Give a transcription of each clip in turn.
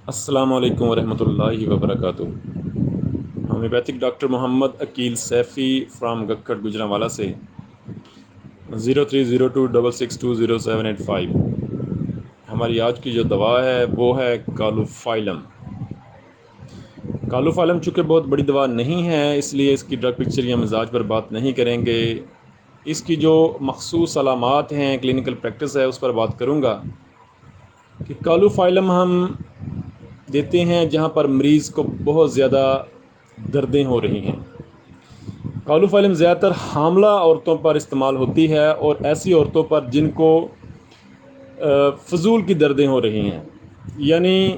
السلام علیکم ورحمۃ اللہ وبرکاتہ۔ Homeopathic doctor Muhammad Aqeel Saifi from Gakkhar Gujranwala سے 0302662075۔ ہماری آج کی جو دوا ہے وہ ہے کالوفائلم۔ کالوفائلم چونکہ بہت بڑی دوا نہیں ہے، اس لیے اس کی ڈرگ پکچر یا مزاج پر بات نہیں کریں گے۔ اس کی جو مخصوص علامات ہیں، کلینکل پریکٹس ہے، اس پر بات کروں گا کہ کالوفائلم ہم دیتے ہیں جہاں پر مریض کو بہت زیادہ دردیں ہو رہی ہیں۔ کالوفائلم زیادہ تر حاملہ عورتوں پر استعمال ہوتی ہے اور ایسی عورتوں پر جن کو فضول کی دردیں ہو رہی ہیں، یعنی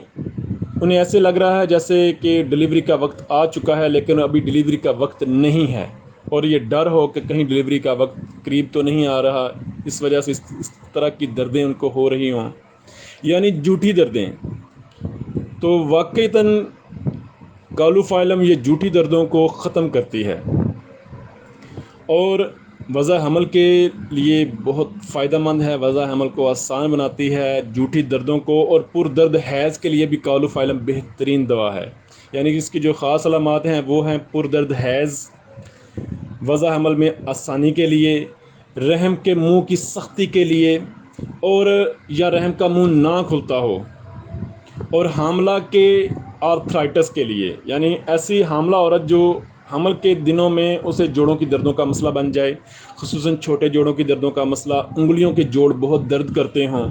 انہیں ایسے لگ رہا ہے جیسے کہ ڈلیوری کا وقت آ چکا ہے لیکن ابھی ڈلیوری کا وقت نہیں ہے، اور یہ ڈر ہو کہ کہیں ڈلیوری کا وقت قریب تو نہیں آ رہا، اس وجہ سے اس طرح کی دردیں ان کو ہو رہی ہوں، یعنی جھوٹی دردیں۔ تو واقعتاً کالوفائلم یہ جھوٹی دردوں کو ختم کرتی ہے اور وضع حمل کے لیے بہت فائدہ مند ہے، وضع حمل کو آسان بناتی ہے جھوٹی دردوں کو، اور پر درد حیض کے لیے بھی کالوفائلم بہترین دوا ہے۔ یعنی کہ اس کی جو خاص علامات ہیں وہ ہیں پر درد حیض، وضع حمل میں آسانی کے لیے، رحم کے منہ کی سختی کے لیے، اور یا رحم کا منہ نہ کھلتا ہو، اور حاملہ کے آرتھرائٹس کے لیے، یعنی ایسی حاملہ عورت جو حمل کے دنوں میں اسے جوڑوں کی دردوں کا مسئلہ بن جائے، خصوصاً چھوٹے جوڑوں کی دردوں کا مسئلہ، انگلیوں کے جوڑ بہت درد کرتے ہوں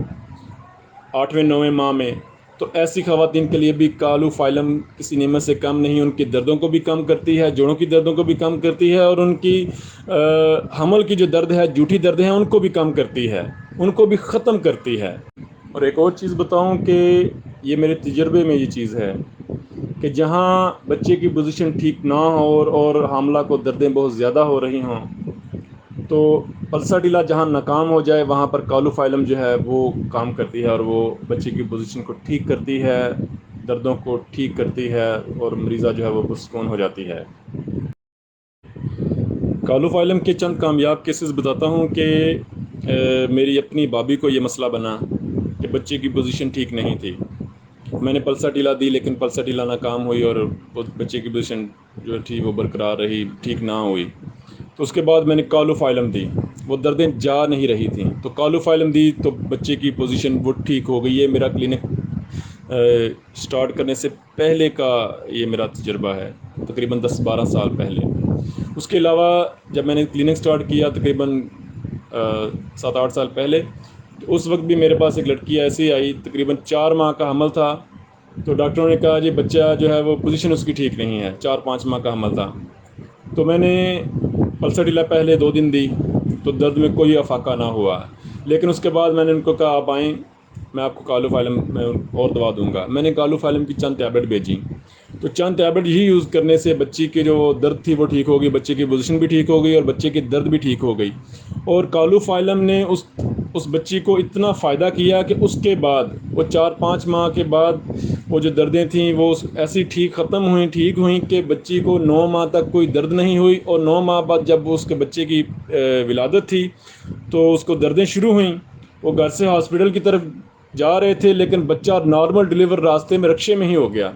8ویں 9ویں ماہ میں، تو ایسی خواتین کے لیے بھی کالوفائلم کسی نعمت سے کم نہیں، ان کی دردوں کو بھی کم کرتی ہے، جوڑوں کی دردوں کو بھی کم کرتی ہے، اور ان کی حمل کی جو درد ہے، جھوٹی درد ہیں، ان کو بھی کم کرتی ہے، ان کو بھی ختم کرتی ہے۔ اور ایک اور چیز بتاؤں کہ یہ میرے تجربے میں یہ چیز ہے کہ جہاں بچے کی پوزیشن ٹھیک نہ ہو اور حاملہ کو دردیں بہت زیادہ ہو رہی ہوں، تو پلساٹیلا جہاں ناکام ہو جائے وہاں پر کالوفائلم جو ہے وہ کام کرتی ہے، اور وہ بچے کی پوزیشن کو ٹھیک کرتی ہے، دردوں کو ٹھیک کرتی ہے، اور مریضہ جو ہے وہ پرسکون ہو جاتی ہے۔ کالوفائلم کے چند کامیاب کیسز بتاتا ہوں کہ میری اپنی بابی کو یہ مسئلہ بنا کہ بچے کی پوزیشن ٹھیک نہیں تھی، میں نے پلساٹیلا دی لیکن پلساٹیلا ناکام ہوئی اور بچے کی پوزیشن جو تھی وہ برقرار رہی، ٹھیک نہ ہوئی۔ تو اس کے بعد میں نے کالوفائلم دی، وہ دردیں جا نہیں رہی تھیں، تو کالوفائلم دی تو بچے کی پوزیشن وہ ٹھیک ہو گئی۔ یہ میرا کلینک سٹارٹ کرنے سے پہلے کا یہ میرا تجربہ ہے، تقریباً 10-12 سال پہلے۔ اس کے علاوہ جب میں نے کلینک سٹارٹ کیا تقریباً 7-8 سال پہلے، تو اس وقت بھی میرے پاس ایک لڑکی ایسی آئی، تقریباً 4 ماہ کا حمل تھا، تو ڈاکٹروں نے کہا جی بچہ جو ہے وہ پوزیشن اس کی ٹھیک نہیں ہے، 4-5 ماہ کا حمل تھا۔ تو میں نے پلساٹیلا پہلے 2 دن دی تو درد میں کوئی افاقہ نہ ہوا، لیکن اس کے بعد میں نے ان کو کہا آپ آئیں، میں آپ کو کالوفائلم میں اور دوا دوں گا۔ میں نے کالوفائلم کی چند ٹیبلٹ بھیجی، تو چند ٹیبلٹ ہی یوز کرنے سے بچی کی جو درد تھی وہ ٹھیک ہو گئی، بچے کی پوزیشن بھی ٹھیک ہو گئی، اور بچے کی درد بھی ٹھیک ہو گئی۔ اور کالوفائلم نے اس بچی کو اتنا فائدہ کیا کہ اس کے بعد وہ 4-5 ماہ کے بعد وہ جو دردیں تھیں وہ ایسی ٹھیک ہوئیں کہ بچی کو 9 ماہ تک کوئی درد نہیں ہوئی، اور 9 ماہ بعد جب اس کے بچے کی ولادت تھی تو اس کو دردیں شروع ہوئیں۔ وہ گھر سے ہاسپٹل کی طرف جا رہے تھے لیکن بچہ نارمل ڈلیور راستے میں رکشے میں ہی ہو گیا۔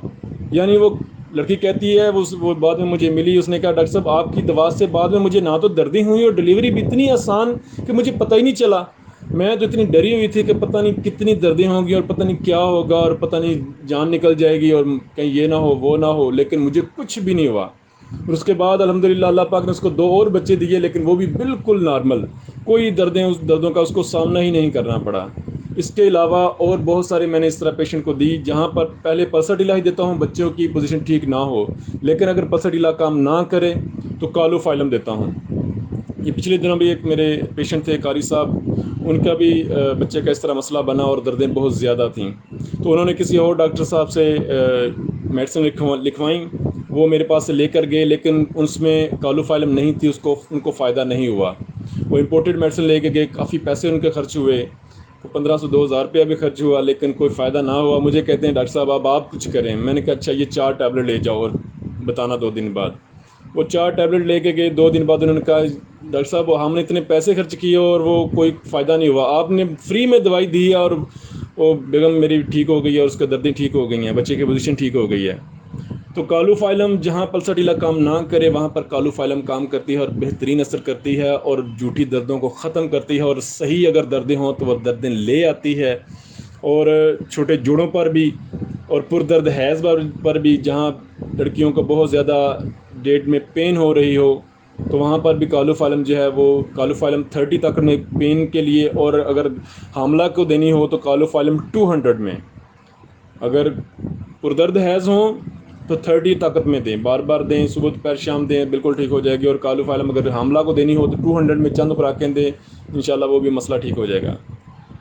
یعنی وہ لڑکی کہتی ہے، وہ بعد میں مجھے ملی، اس نے کہا ڈاکٹر صاحب آپ کی دوا سے بعد میں مجھے نہ تو دردیں ہوئی اور ڈلیوری بھی اتنی آسان کہ مجھے پتہ ہی نہیں چلا۔ میں تو اتنی ڈری ہوئی تھی کہ پتہ نہیں کتنی دردیں ہوں گی اور پتہ نہیں کیا ہوگا اور پتہ نہیں جان نکل جائے گی اور کہیں یہ نہ ہو وہ نہ ہو، لیکن مجھے کچھ بھی نہیں ہوا۔ اور اس کے بعد الحمدللہ اللہ پاک نے اس کو 2 اور بچے دیے، لیکن وہ بھی بالکل نارمل، کوئی دردوں کا اس کو سامنا ہی نہیں کرنا پڑا۔ اس کے علاوہ اور بہت سارے میں نے اس طرح پیشنٹ کو دی جہاں پر پہلے پلساٹیلا ہی دیتا ہوں بچوں کی پوزیشن ٹھیک نہ ہو، لیکن اگر پلساٹیلا کام نہ کرے تو کالوفائلم دیتا ہوں۔ یہ پچھلے دنوں بھی ایک میرے پیشنٹ تھے قاری صاحب، ان کا بھی بچے کا اس طرح مسئلہ بنا اور دردیں بہت زیادہ تھیں، تو انہوں نے کسی اور ڈاکٹر صاحب سے میڈیسن لکھوائیں، وہ میرے پاس سے لے کر گئے، لیکن اس میں کالوفائلم نہیں تھی، ان کو فائدہ نہیں ہوا۔ وہ امپورٹڈ میڈیسن لے کے گئے، کافی پیسے ان کے خرچ ہوئے، 1500-2000 روپیہ بھی خرچ ہوا، لیکن کوئی فائدہ نہ ہوا۔ مجھے کہتے ہیں ڈاکٹر صاحب آپ کچھ کریں۔ میں نے کہا اچھا یہ 4 ٹیبلٹ لے جاؤ اور بتانا 2 دن بعد۔ وہ 4 ٹیبلٹ لے کے گئے، 2 دن بعد انہوں نے کہا ڈاکٹر صاحب ہم نے اتنے پیسے خرچ کیے اور وہ کوئی فائدہ نہیں ہوا، آپ نے فری میں دوائی دی ہے اور وہ بیگم میری ٹھیک ہو گئی ہے اور اس کا دردیں ٹھیک ہو گئی ہیں، بچے کی پوزیشن ٹھیک ہو گئی ہے۔ تو کالو فائلم جہاں پلساٹیلا کام نہ کرے وہاں پر کالو فائلم کام کرتی ہے اور بہترین اثر کرتی ہے اور جھوٹی دردوں کو ختم کرتی ہے، اور صحیح اگر دردیں ہوں تو وہ دردیں لے آتی ہے۔ اور چھوٹے جوڑوں پر بھی اور پردرد حیض پر بھی، جہاں لڑکیوں کو بہت زیادہ ڈیٹ میں پین ہو رہی ہو تو وہاں پر بھی کالو فائلم جو ہے وہ کالو فائلم 30 طاقت میں پین کے لیے، اور اگر حاملہ کو دینی ہو تو کالو فائلم 200 میں۔ اگر پردرد حیض ہوں تو 30 طاقت میں دیں، بار بار دیں، صبح دوپہر شام دیں، بالکل ٹھیک ہو جائے گی۔ اور کالو فائلم اگر حاملہ کو دینی ہو تو 200 میں چند خوراکیں دیں، انشاءاللہ وہ بھی مسئلہ ٹھیک ہو جائے گا۔